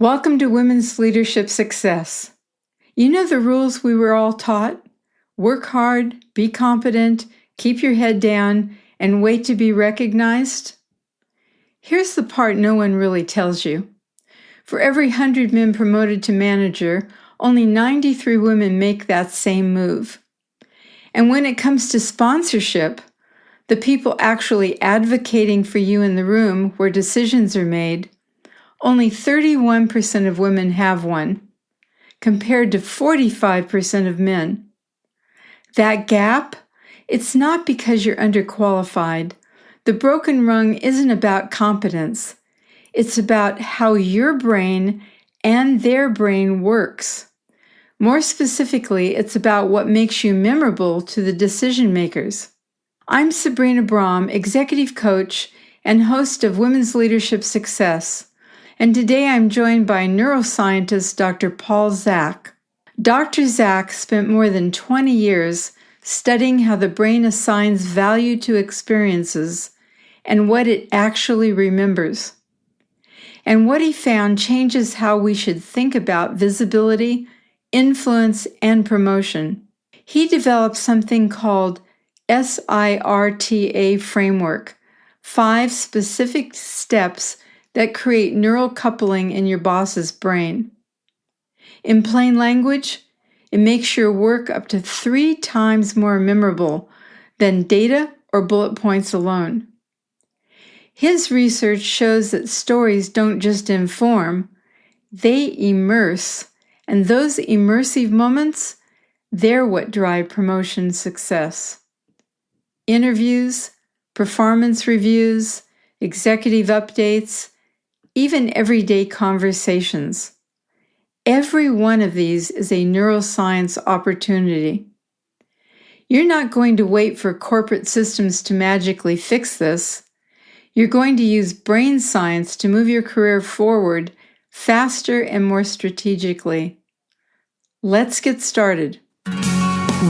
Welcome to Women's Leadership Success. You know the rules we were all taught? Work hard, be competent, keep your head down, and wait to be recognized? Here's the part no one really tells you. For every 100 men promoted to manager, only 93 women make that same move. And when it comes to sponsorship, the people actually advocating for you in the room where decisions are made, only 31% of women have one, compared to 45% of men. That gap, it's not because you're underqualified. The broken rung isn't about competence. It's about how your brain and their brain works. More specifically, it's about what makes you memorable to the decision makers. I'm Sabrina Brahm, executive coach and host of Women's Leadership Success. And today I'm joined by neuroscientist Dr. Paul Zak. Dr. Zak spent more than 20 years studying how the brain assigns value to experiences and what it actually remembers. And what he found changes how we should think about visibility, influence, and promotion. He developed something called SIRTA framework, 5 specific steps that create neural coupling in your boss's brain. In plain language, it makes your work up to 3 times more memorable than data or bullet points alone. His research shows that stories don't just inform, they immerse, and those immersive moments, they're what drive promotion success. Interviews, performance reviews, executive updates, even everyday conversations. Every one of these is a neuroscience opportunity. You're not going to wait for corporate systems to magically fix this. You're going to use brain science to move your career forward faster and more strategically. Let's get started.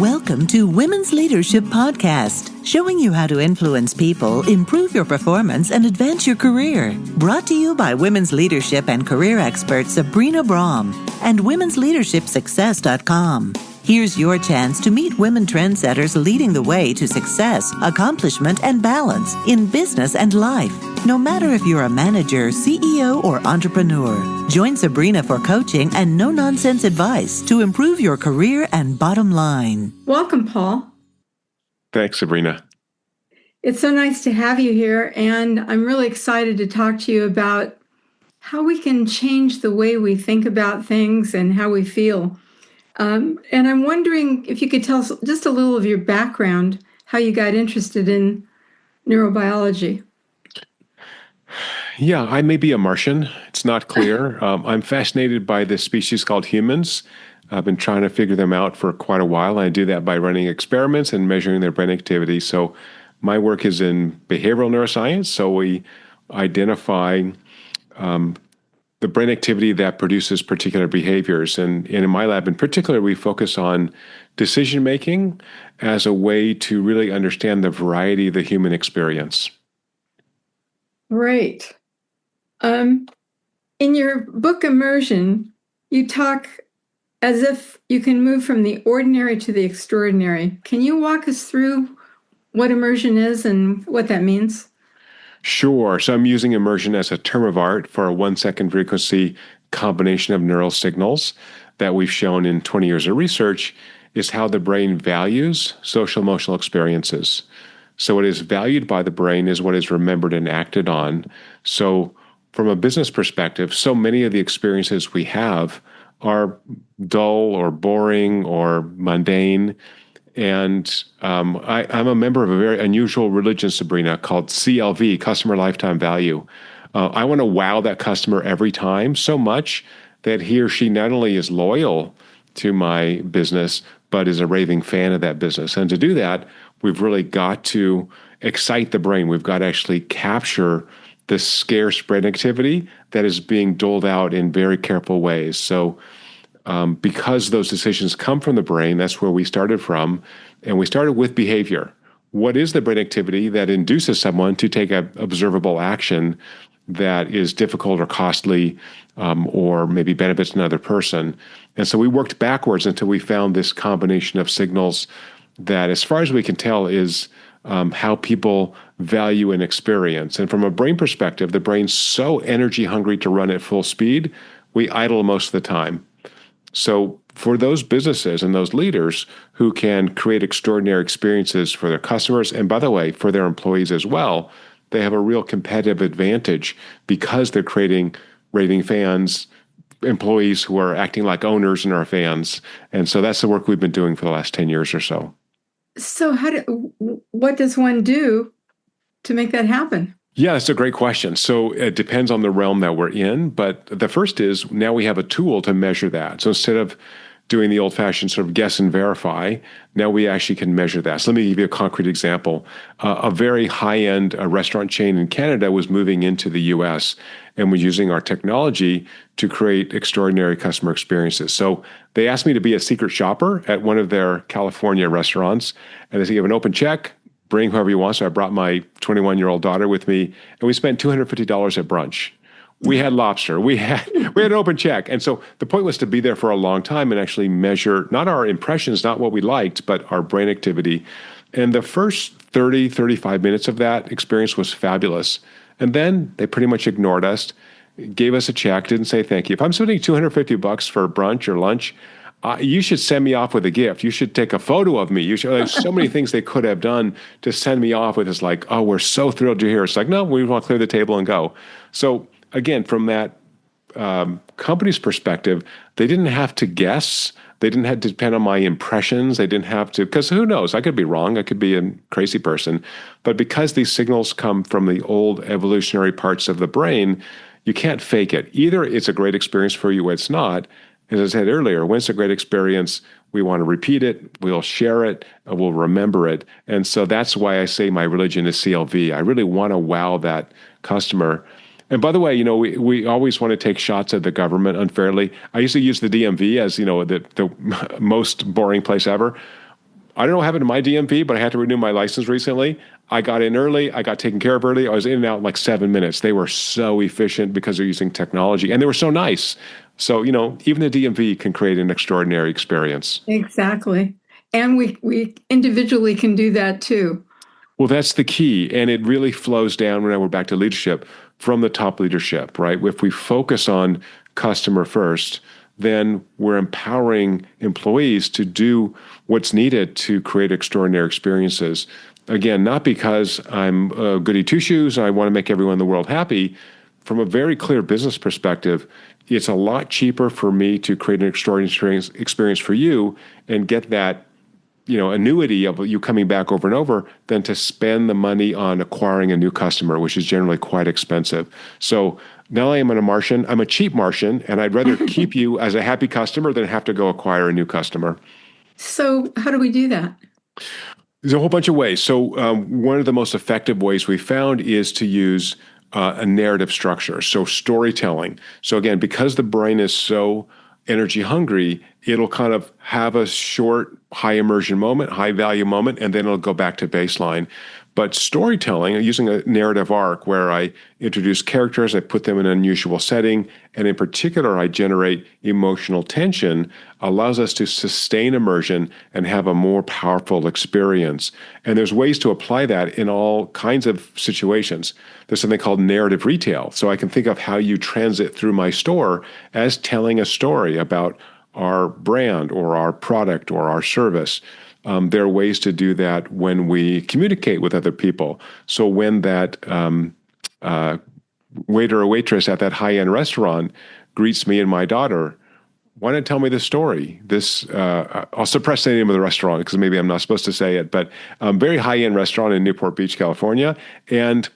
Welcome to Women's Leadership Podcast, showing you how to influence people, improve your performance, and advance your career. Brought to you by women's leadership and career expert Sabrina Brahm and womensleadershipsuccess.com. Here's your chance to meet women trendsetters leading the way to success, accomplishment, and balance in business and life. No matter if you're a manager, CEO, or entrepreneur, join Sabrina for coaching and no-nonsense advice to improve your career and bottom line. Welcome, Paul. Thanks, Sabrina. It's so nice to have you here, and I'm really excited to talk to you about how we can change the way we think about things and how we feel. And I'm wondering if you could tell us just a little of your background, how you got interested in neurobiology. Yeah, I may be a Martian. It's not clear. I'm fascinated by this species called humans. I've been trying to figure them out for quite a while. I do that by running experiments and measuring their brain activity. So my work is in behavioral neuroscience. So we identify the brain activity that produces particular behaviors. And in my lab in particular, we focus on decision-making as a way to really understand the variety of the human experience. Great. In your book, Immersion, you talk as if you can move from the ordinary to the extraordinary. Can you walk us through what immersion is and what that means? Sure. So I'm using immersion as a term of art for a 1-second frequency combination of neural signals that we've shown in 20 years of research is how the brain values social emotional experiences. So what is valued by the brain is what is remembered and acted on. So from a business perspective, so many of the experiences we have are dull or boring or mundane. And I'm a member of a very unusual religion, Sabrina, called CLV, Customer Lifetime Value. I want to wow that customer every time so much that he or she not only is loyal to my business, but is a raving fan of that business. And to do that, we've really got to excite the brain. We've got to actually capture the scarce brain activity that is being doled out in very careful ways. So because those decisions come from the brain, that's where we started from. And we started with behavior. What is the brain activity that induces someone to take an observable action? that is difficult or costly, or maybe benefits another person. And so we worked backwards until we found this combination of signals that, as far as we can tell, is how people value an experience. And from a brain perspective, the brain's so energy hungry to run at full speed, we idle most of the time. So for those businesses and those leaders who can create extraordinary experiences for their customers, and by the way, for their employees as well, they have a real competitive advantage because they're creating raving fans, employees who are acting like owners and are fans. And so that's the work we've been doing for the last 10 years or so. So what does one do to make that happen? Yeah, that's a great question. So it depends on the realm that we're in. But the first is now we have a tool to measure that. So instead of doing the old-fashioned sort of guess and verify, now we actually can measure that. So let me give you a concrete example. A very high-end restaurant chain in Canada was moving into the U.S. and was using our technology to create extraordinary customer experiences. So they asked me to be a secret shopper at one of their California restaurants. And they said, you have an open check, bring whoever you want. So I brought my 21-year-old daughter with me, and we spent $250 at brunch. We had lobster. We had an open check. And so the point was to be there for a long time and actually measure not our impressions, not what we liked, but our brain activity. And the first 30, 35 minutes of that experience was fabulous. And then they pretty much ignored us, gave us a check, didn't say thank you. If I'm spending $250 for brunch or lunch, you should send me off with a gift. You should take a photo of me. You should. There's so many things they could have done to send me off with. It's like, oh, we're so thrilled you're here. It's like, no, we want to clear the table and go. So again, from that company's perspective, they didn't have to guess. They didn't have to depend on my impressions. They didn't have to, because who knows? I could be wrong. I could be a crazy person. But because these signals come from the old evolutionary parts of the brain, you can't fake it. Either it's a great experience for you or it's not. As I said earlier, when it's a great experience, we want to repeat it, we'll share it, we'll remember it. And so that's why I say my religion is CLV. I really want to wow that customer. And by the way, we always want to take shots at the government unfairly. I used to use the DMV as, the most boring place ever. I don't know what happened to my DMV, but I had to renew my license recently. I got in early. I got taken care of early. I was in and out in like 7 minutes. They were so efficient because they're using technology, and they were so nice. So, even the DMV can create an extraordinary experience. Exactly. And we individually can do that too. Well, that's the key. And it really flows down, when we're back to leadership, from the top leadership, right? If we focus on customer first, then we're empowering employees to do what's needed to create extraordinary experiences. Again, not because I'm a goody two-shoes and I want to make everyone in the world happy. From a very clear business perspective, it's a lot cheaper for me to create an extraordinary experience for you and get that annuity of you coming back over and over than to spend the money on acquiring a new customer, which is generally quite expensive. So not only am I a Martian, I'm a cheap Martian, and I'd rather keep you as a happy customer than have to go acquire a new customer. So how do we do that? There's a whole bunch of ways. So one of the most effective ways we found is to use a narrative structure, so storytelling. So again, because the brain is so energy hungry, it'll kind of have a short, high immersion moment, high value moment, and then it'll go back to baseline. But storytelling, using a narrative arc where I introduce characters, I put them in an unusual setting, and in particular, I generate emotional tension, allows us to sustain immersion and have a more powerful experience. And there's ways to apply that in all kinds of situations. There's something called narrative retail. So I can think of how you transit through my store as telling a story about our brand or our product or our service. There are ways to do that when we communicate with other people. So when that waiter or waitress at that high-end restaurant greets me and my daughter, why not tell me this story? I'll suppress the name of the restaurant because maybe I'm not supposed to say it, but very high-end restaurant in Newport Beach, California, and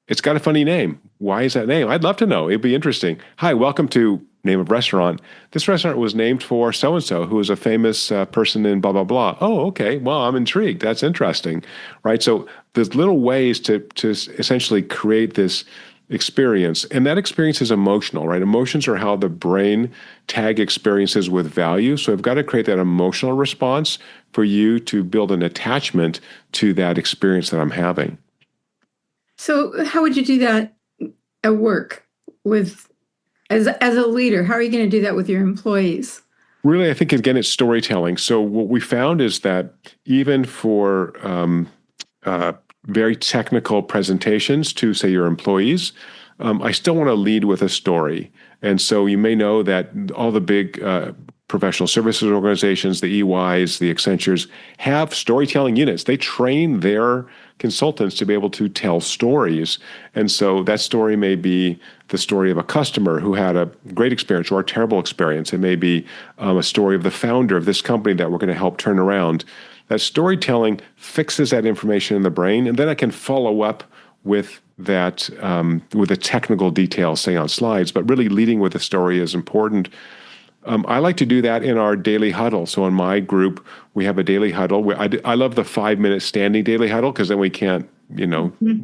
it's got a funny name. Why is that name? I'd love to know. It'd be interesting. Hi, welcome to name of restaurant. This restaurant was named for so-and-so, who is a famous person in blah, blah, blah. Oh, okay. Well, I'm intrigued. That's interesting, right? So there's little ways to essentially create this experience. And that experience is emotional, right? Emotions are how the brain tag experiences with value. So I've got to create that emotional response for you to build an attachment to that experience that I'm having. So how would you do that at work with as a leader? How are you going to do that with your employees? Really, I think, again, it's storytelling. So what we found is that even for uh, very technical presentations to, say, your employees, I still want to lead with a story. And so you may know that all the big professional services organizations, the EYs, the Accentures, have storytelling units. They train their consultants to be able to tell stories. And so that story may be the story of a customer who had a great experience or a terrible experience. It may be a story of the founder of this company that we're going to help turn around. That storytelling fixes that information in the brain, and then I can follow up with that with the technical details, say on slides, but really leading with a story is important. I like to do that in our daily huddle. So in my group, we have a daily huddle. I love the 5-minute standing daily huddle because then we can't,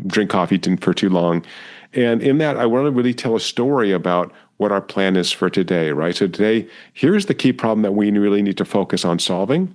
drink coffee for too long. And in that, I want to really tell a story about what our plan is for today, right? So today, here's the key problem that we really need to focus on solving.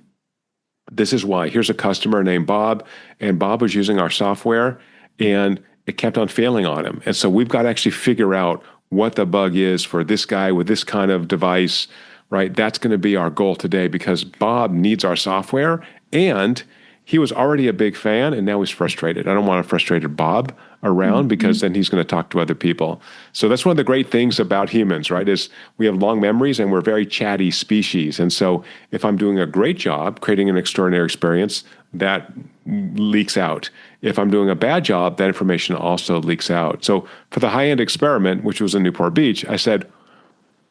This is why. Here's a customer named Bob, and Bob was using our software, and it kept on failing on him. And so we've got to actually figure out what the bug is for this guy with this kind of device, right? That's going to be our goal today because Bob needs our software, and he was already a big fan, and now he's frustrated. I don't want a frustrated Bob around because then he's going to talk to other people. So that's one of the great things about humans, right, is we have long memories and we're a very chatty species. And so if I'm doing a great job creating an extraordinary experience, that leaks out. If I'm doing a bad job, that information also leaks out. So for the high-end experiment, which was in Newport Beach, I said,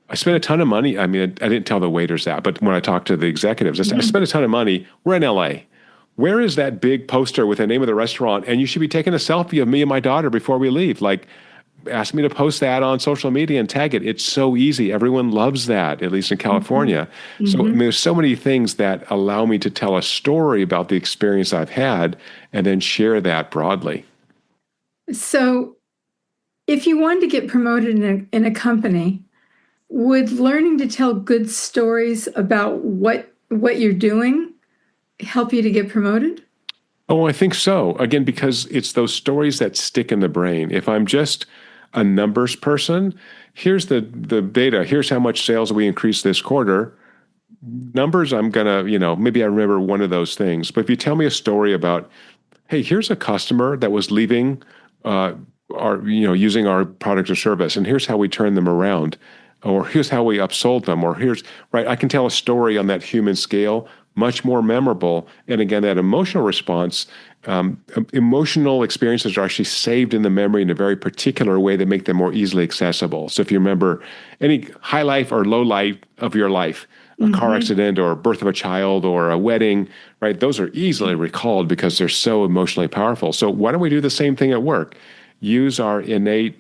I spent a ton of money. I mean, I didn't tell the waiters that, but when I talked to the executives, I said, I spent a ton of money. We're in LA. Where is that big poster with the name of the restaurant? And you should be taking a selfie of me and my daughter before we leave. Like, ask me to post that on social media and tag it. It's so easy. Everyone loves that, at least in California. So I mean, there's so many things that allow me to tell a story about the experience I've had and then share that broadly. So if you wanted to get promoted in a company, would learning to tell good stories about what you're doing help you to get promoted? Oh, I think so. Again, because it's those stories that stick in the brain. If I'm just a numbers person, here's the data, here's how much sales we increased this quarter. Numbers, I'm going to, maybe I remember one of those things. But if you tell me a story about, hey, here's a customer that was leaving using our product or service, and here's how we turned them around, or here's how we upsold them, or right, I can tell a story on that human scale, much more memorable. And again, that emotional response, emotional experiences are actually saved in the memory in a very particular way that make them more easily accessible. So if you remember any high life or low life of your life, a car accident or birth of a child or a wedding, right? Those are easily recalled because they're so emotionally powerful. So why don't we do the same thing at work? Use our innate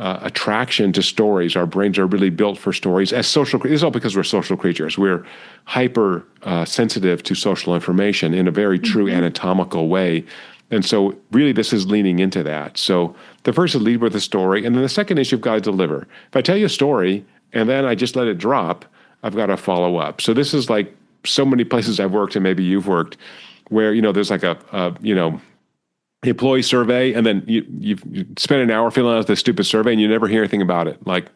attraction to stories. Our brains are really built for stories. This is all because we're social creatures. We're hyper sensitive to social information in a very true anatomical way. And so really this is leaning into that. So the first is lead with a story. And then the second is you've got to deliver. If I tell you a story and then I just let it drop, I've got to follow up. So this is like so many places I've worked and maybe you've worked where, there's like a employee survey, and then you spend an hour filling out this stupid survey and you never hear anything about it. Like,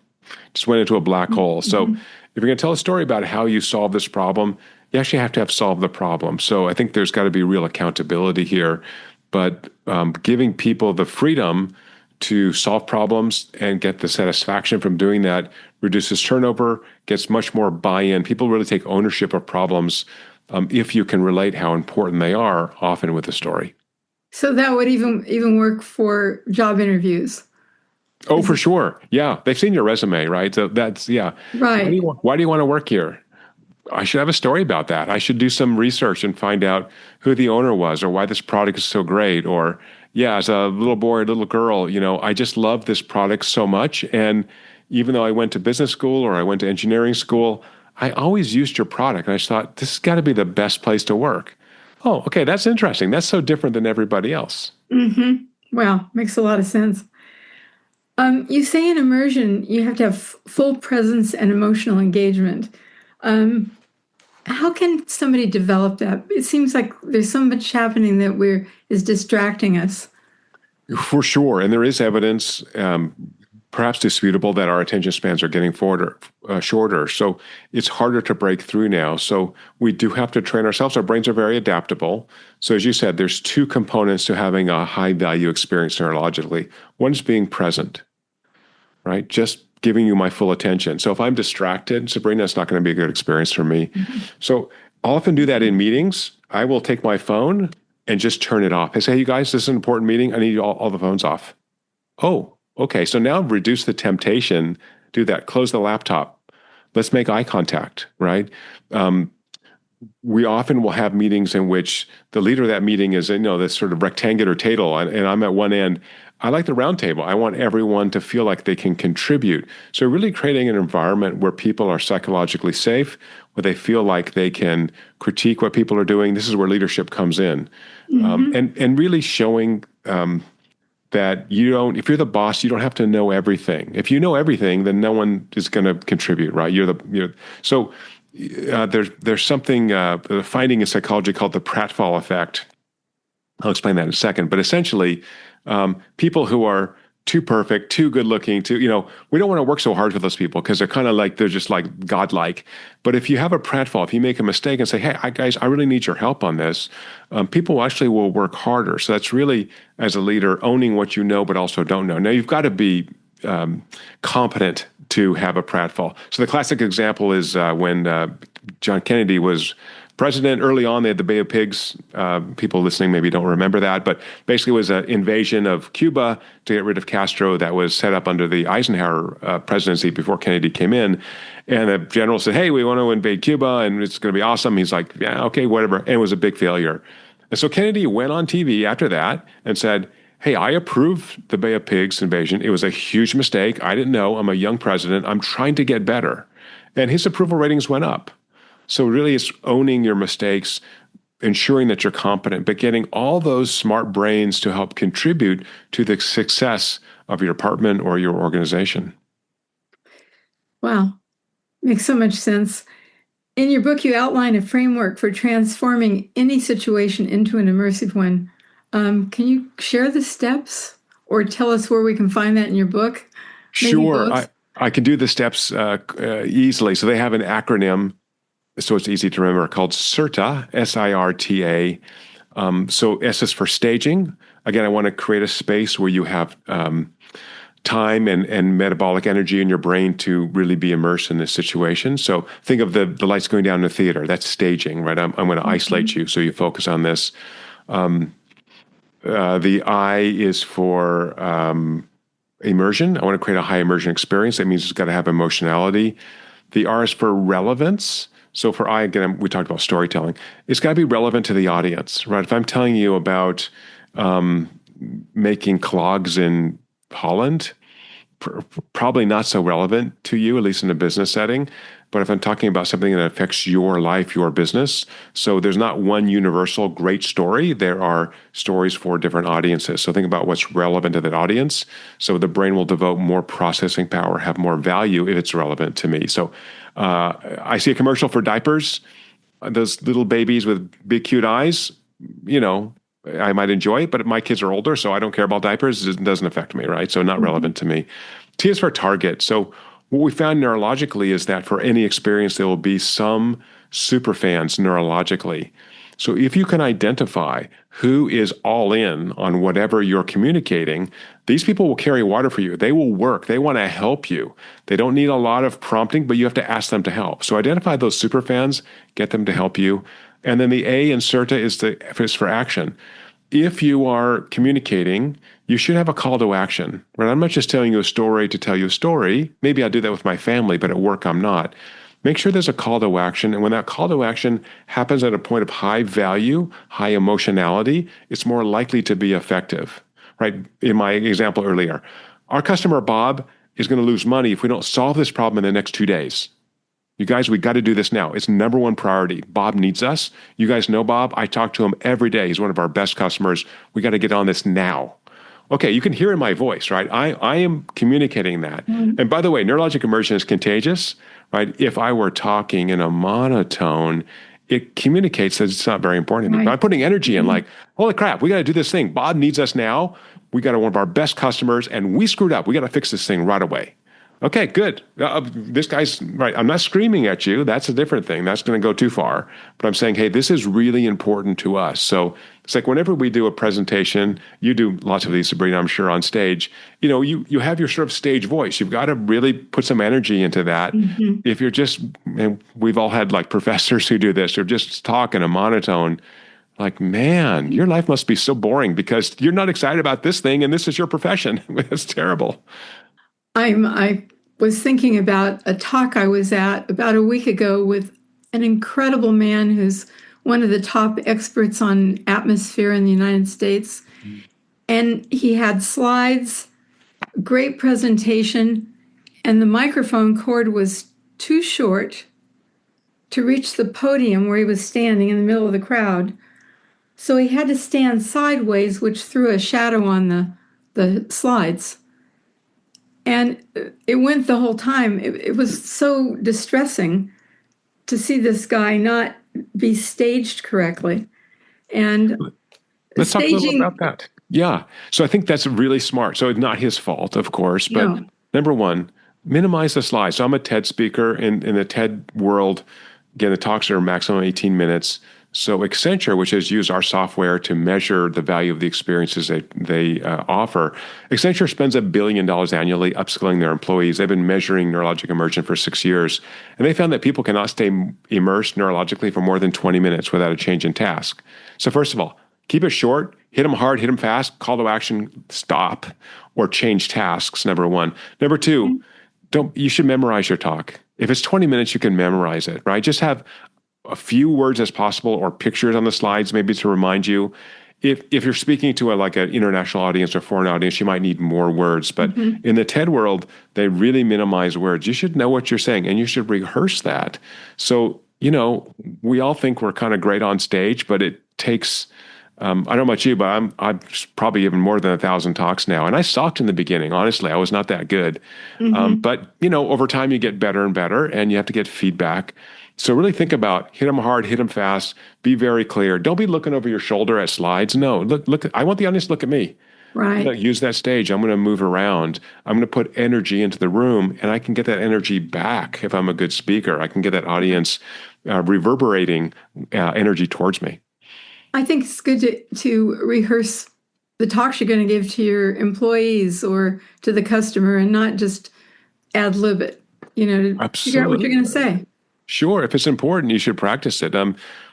just went into a black hole. So if you're going to tell a story about how you solve this problem, you actually have to have solved the problem. So I think there's got to be real accountability here, but giving people the freedom to solve problems and get the satisfaction from doing that reduces turnover, gets much more buy-in. People really take ownership of problems if you can relate how important they are, often with a story. So that would even work for job interviews. Oh, for sure. Yeah. They've seen your resume, right? So that's, yeah. Right. Why do you want to work here? I should have a story about that. I should do some research and find out who the owner was or why this product is so great. Or, yeah, as a little boy or little girl, I just love this product so much. And even though I went to business school or I went to engineering school, I always used your product. And I just thought, this has got to be the best place to work. Oh, okay, that's interesting. That's so different than everybody else. Wow, makes a lot of sense. You say in immersion, you have to have full presence and emotional engagement. How can somebody develop that? It seems like there's so much happening that is distracting us. For sure. And there is evidence perhaps disputable that our attention spans are getting shorter. So it's harder to break through now. So we do have to train ourselves. Our brains are very adaptable. So as you said, there's two components to having a high value experience neurologically. One is being present, right? Just giving you my full attention. So if I'm distracted, Sabrina, it's not going to be a good experience for me. Mm-hmm. So I'll often do that in meetings. I will take my phone and just turn it off. I say, hey, you guys, this is an important meeting. I need all the phones off. Oh, okay. So now reduce the temptation. Do that. Close the laptop. Let's make eye contact, right? We often will have meetings in which the leader of that meeting is, this sort of rectangular table, and I'm at one end. I like the round table. I want everyone to feel like they can contribute. So really creating an environment where people are psychologically safe, where they feel like they can critique what people are doing. This is where leadership comes in. Mm-hmm. And really showing that if you're the boss, you don't have to know everything. If you know everything, then no one is going to contribute, right? So there's something, the finding in psychology called the pratfall effect. I'll explain that in a second. But essentially, people who are too perfect, too good looking, we don't want to work so hard with those people because they're just like godlike. But if you have a pratfall, if you make a mistake and say, hey, guys, I really need your help on this, people actually will work harder. So that's really, as a leader, owning what you know but also don't know. Now, you've got to be competent to have a pratfall. So the classic example is when John Kennedy was president. Early on, they had the Bay of Pigs. People listening maybe don't remember that, but basically it was an invasion of Cuba to get rid of Castro that was set up under the Eisenhower presidency before Kennedy came in. And the general said, hey, we want to invade Cuba, and it's going to be awesome. He's like, yeah, okay, whatever. And it was a big failure. And so Kennedy went on TV after that and said, hey, I approve the Bay of Pigs invasion. It was a huge mistake. I didn't know. I'm a young president. I'm trying to get better. And his approval ratings went up. So really it's owning your mistakes, ensuring that you're competent, but getting all those smart brains to help contribute to the success of your department or your organization. Wow. Makes so much sense. In your book, you outline a framework for transforming any situation into an immersive one. Can you share the steps or tell us where we can find that in your book? Maybe sure. I can do the steps easily. So they have an acronym, so it's easy to remember, called SIRTA, S-I-R-T-A. So S is for staging. Again, I want to create a space where you have time and metabolic energy in your brain to really be immersed in this situation. So think of the lights going down in the theater. That's staging, right? I'm going to isolate you so you focus on this. The I is for immersion. I want to create a high immersion experience. That means it's got to have emotionality. The R is for relevance. So for I, again, we talked about storytelling. It's got to be relevant to the audience, right? If I'm telling you about making clogs in Holland, probably not so relevant to you, at least in a business setting. But if I'm talking about something that affects your life, your business, so there's not one universal great story. There are stories for different audiences. So think about what's relevant to that audience. So the brain will devote more processing power, have more value if it's relevant to me. So I see a commercial for diapers. Those little babies with big, cute eyes, I might enjoy it, but my kids are older, so I don't care about diapers. It doesn't affect me, right? So not relevant to me. T is for target. So what we found neurologically is that for any experience, there will be some superfans neurologically. So if you can identify who is all in on whatever you're communicating, these people will carry water for you. They will work. They want to help you. They don't need a lot of prompting, but you have to ask them to help. So identify those superfans, get them to help you. And then the A in CERTA is for action. If you are communicating, you should have a call to action. Right? I'm not just telling you a story to tell you a story. Maybe I do that with my family, but at work I'm not. Make sure there's a call to action. And when that call to action happens at a point of high value, high emotionality, it's more likely to be effective. Right? In my example earlier, our customer Bob is going to lose money if we don't solve this problem in the next 2 days. You guys, we got to do this now. It's number one priority. Bob needs us. You guys know Bob. I talk to him every day. He's one of our best customers. We got to get on this now. Okay, you can hear in my voice, right? I am communicating that. Mm-hmm. And by the way, neurologic immersion is contagious, right? If I were talking in a monotone, it communicates that it's not very important to me. Right. But I'm putting energy in, like, holy crap, we got to do this thing. Bob needs us now. We got one of our best customers, and we screwed up. We got to fix this thing right away. Okay, good. This guy's right. I'm not screaming at you. That's a different thing. That's going to go too far. But I'm saying, hey, this is really important to us. So it's like whenever we do a presentation, you do lots of these, Sabrina, I'm sure, on stage, you have your sort of stage voice. You've got to really put some energy into that. If you're just, and we've all had like professors who do this, or just talk in a monotone, like, man, your life must be so boring because you're not excited about this thing and this is your profession. That's terrible. I was thinking about a talk I was at about a week ago with an incredible man who's one of the top experts on atmosphere in the United States. And he had slides, great presentation, and the microphone cord was too short to reach the podium where he was standing in the middle of the crowd. So he had to stand sideways, which threw a shadow on the slides. And it went the whole time. It was so distressing to see this guy not be staged correctly. And let's talk a little about that. Yeah. So I think that's really smart. So it's not his fault, of course. But number one, minimize the slides. So I'm a TED speaker. In the TED world, again, the talks are maximum 18 minutes. So Accenture, which has used our software to measure the value of the experiences they offer, Accenture spends $1 billion annually upskilling their employees. They've been measuring neurologic immersion for 6 years. And they found that people cannot stay immersed neurologically for more than 20 minutes without a change in task. So first of all, keep it short, hit them hard, hit them fast, call to action, stop, or change tasks, number one. Number two, you should memorize your talk. If it's 20 minutes, you can memorize it, right? Just have a few words as possible or pictures on the slides, maybe to remind you. If you're speaking to an international audience or foreign audience, you might need more words. But in the TED world, they really minimize words. You should know what you're saying, and you should rehearse that. So, we all think we're kind of great on stage, but it takes, I don't know about you, but I'm probably even more than 1,000 talks now. And I sucked in the beginning. Honestly, I was not that good. But, over time, you get better and better, and you have to get feedback. So really think about hit them hard, hit them fast, be very clear. Don't be looking over your shoulder at slides. No, look. I want the audience to look at me. Right. Use that stage. I'm going to move around. I'm going to put energy into the room, and I can get that energy back if I'm a good speaker. I can get that audience reverberating energy towards me. I think it's good to rehearse the talks you're going to give to your employees or to the customer and not just ad lib it, to figure out what you're going to say. Sure. If it's important, you should practice it.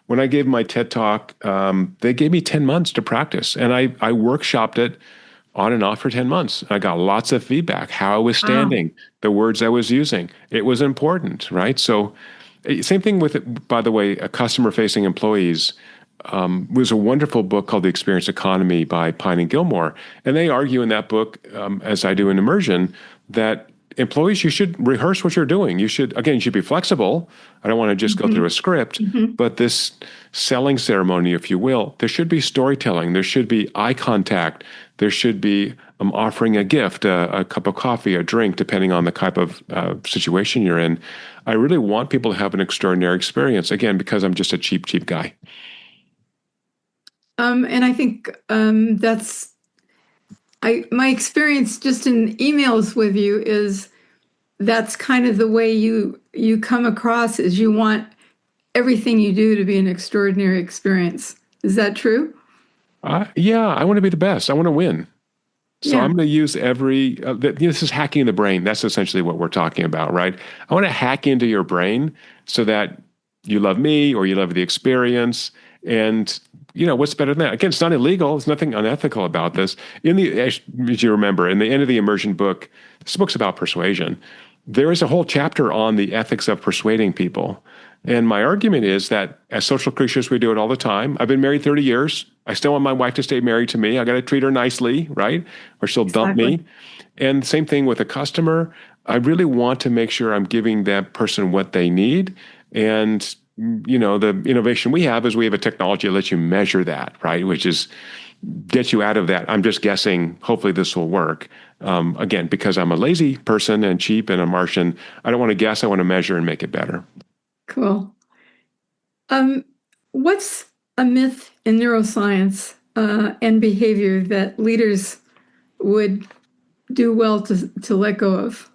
When I gave my TED Talk, they gave me 10 months to practice. And I workshopped it on and off for 10 months. I got lots of feedback, how I was standing, the words I was using. It was important, right? So same thing with, by the way, customer-facing employees. Was a wonderful book called The Experience Economy by Pine and Gilmore. And they argue in that book, as I do in Immersion, that employees, you should rehearse what you're doing. You should be flexible. I don't want to just go through a script, but this selling ceremony, if you will, there should be storytelling. There should be eye contact. There should be offering a gift, a cup of coffee, a drink, depending on the type of situation you're in. I really want people to have an extraordinary experience, again, because I'm just a cheap guy. And I think my experience just in emails with you is that's kind of the way you come across, is you want everything you do to be an extraordinary experience. Is that true? Yeah, I want to be the best. I want to win. So I'm going to use this is hacking the brain. That's essentially what we're talking about, right? I want to hack into your brain so that you love me or you love the experience. And what's better than that? Again, it's not illegal. There's nothing unethical about this. As you remember, in the end of the Immersion book, this book's about persuasion. There is a whole chapter on the ethics of persuading people. And my argument is that as social creatures, we do it all the time. I've been married 30 years. I still want my wife to stay married to me. I got to treat her nicely, right? Or she'll dump me. And same thing with a customer. I really want to make sure I'm giving that person what they need. And the innovation we have is we have a technology that lets you measure that, right? Which is get you out of that. I'm just guessing, hopefully this will work. Again, because I'm a lazy person and cheap and a Martian, I don't want to guess. I want to measure and make it better. Cool. What's a myth in neuroscience and behavior that leaders would do well to let go of?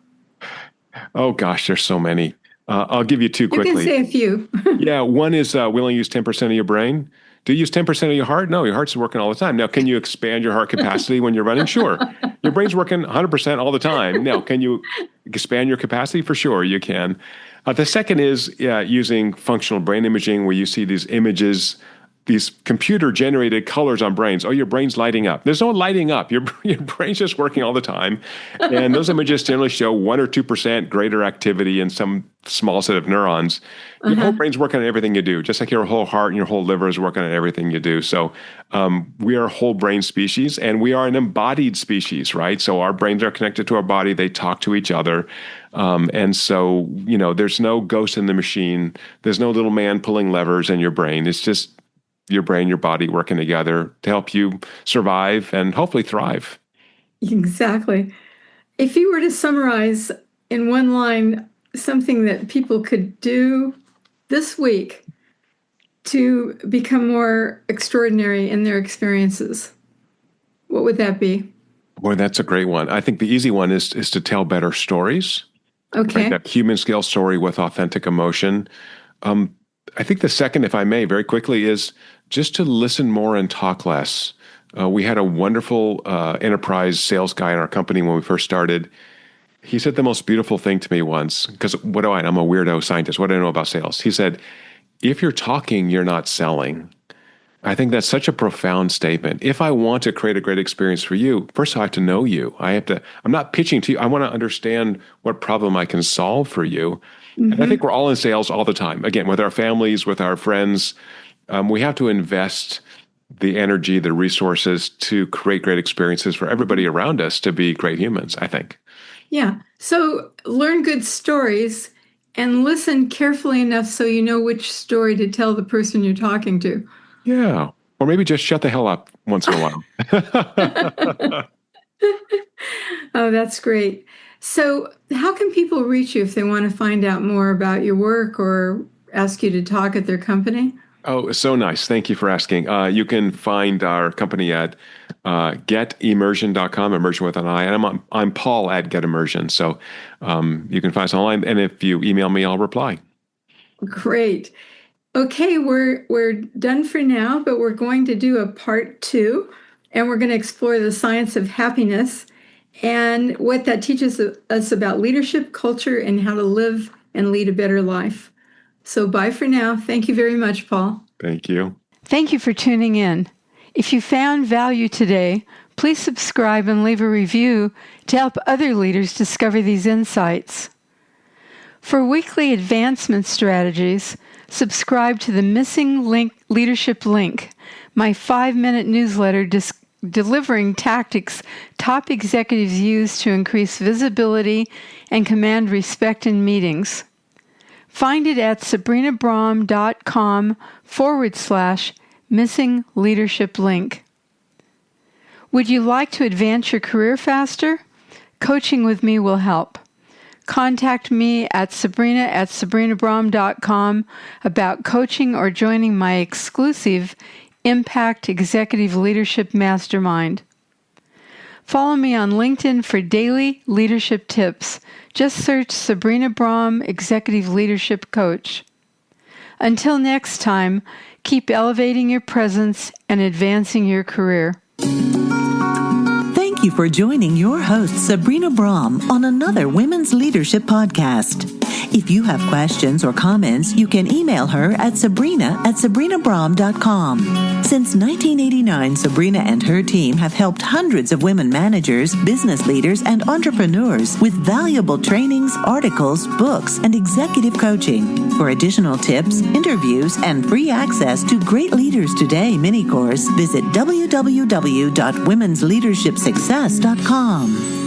Oh gosh, there's so many. I'll give you two quickly. You can say a few. Yeah, one is we only use 10% of your brain. Do you use 10% of your heart? No, your heart's working all the time. Now, can you expand your heart capacity when you're running? Sure. Your brain's working 100% all the time. Now, can you expand your capacity? For sure, you can. The second is using functional brain imaging, where you see these images, these computer-generated colors on brains. Oh, your brain's lighting up. There's no lighting up. Your brain's just working all the time. And those images generally show 1 or 2% greater activity in some small set of neurons. Your whole brain's working on everything you do, just like your whole heart and your whole liver is working on everything you do. So we are a whole brain species, and we are an embodied species, right? So our brains are connected to our body. They talk to each other. And so, there's no ghost in the machine. There's no little man pulling levers in your brain. It's just your brain, your body working together to help you survive and hopefully thrive. Exactly. If you were to summarize in one line something that people could do this week to become more extraordinary in their experiences, what would that be? Boy, that's a great one. I think the easy one is to tell better stories. Okay. Right? That human scale story with authentic emotion. I think the second, if I may, very quickly, is just to listen more and talk less. We had a wonderful enterprise sales guy in our company when we first started. He said the most beautiful thing to me once, because I'm a weirdo scientist. What do I know about sales? He said, if you're talking, you're not selling. I think that's such a profound statement. If I want to create a great experience for you, first I have to know you. I'm not pitching to you. I want to understand what problem I can solve for you. And I think we're all in sales all the time. Again, with our families, with our friends, we have to invest the energy, the resources to create great experiences for everybody around us to be great humans, I think. Yeah. So learn good stories and listen carefully enough so you know which story to tell the person you're talking to. Yeah. Or maybe just shut the hell up once in a while. Oh, that's great. So how can people reach you if they want to find out more about your work or ask you to talk at their company? Oh, so nice. Thank you for asking. You can find our company at getimmersion.com, immersion with an I. And I'm Paul at GetImmersion. So you can find us online. And if you email me, I'll reply. Great. Okay, we're done for now, but we're going to do a part 2, and we're going to explore the science of happiness and what that teaches us about leadership, culture, and how to live and lead a better life. So bye for now. Thank you very much, Paul. Thank you. Thank you for tuning in. If you found value today, please subscribe and leave a review to help other leaders discover these insights. For weekly advancement strategies, subscribe to the Missing Link Leadership Link, my 5-minute newsletter delivering tactics top executives use to increase visibility and command respect in meetings. Find it at sabrinabrom.com/missing leadership link. Would you like to advance your career faster? Coaching with me will help. Contact me at sabrina@sabrinabrom.com about coaching or joining my exclusive Impact Executive Leadership Mastermind. Follow me on LinkedIn for daily leadership tips. Just search Sabrina Brom Executive Leadership Coach. Until next time, keep elevating your presence and advancing your career. Thank you for joining your host, Sabrina Brom, on another Women's Leadership Podcast. If you have questions or comments, you can email her at sabrina@sabrinabrom.com. Since 1989, Sabrina and her team have helped hundreds of women managers, business leaders, and entrepreneurs with valuable trainings, articles, books, and executive coaching. For additional tips, interviews, and free access to Great Leaders Today mini course, visit www.womensleadershipsuccess.com.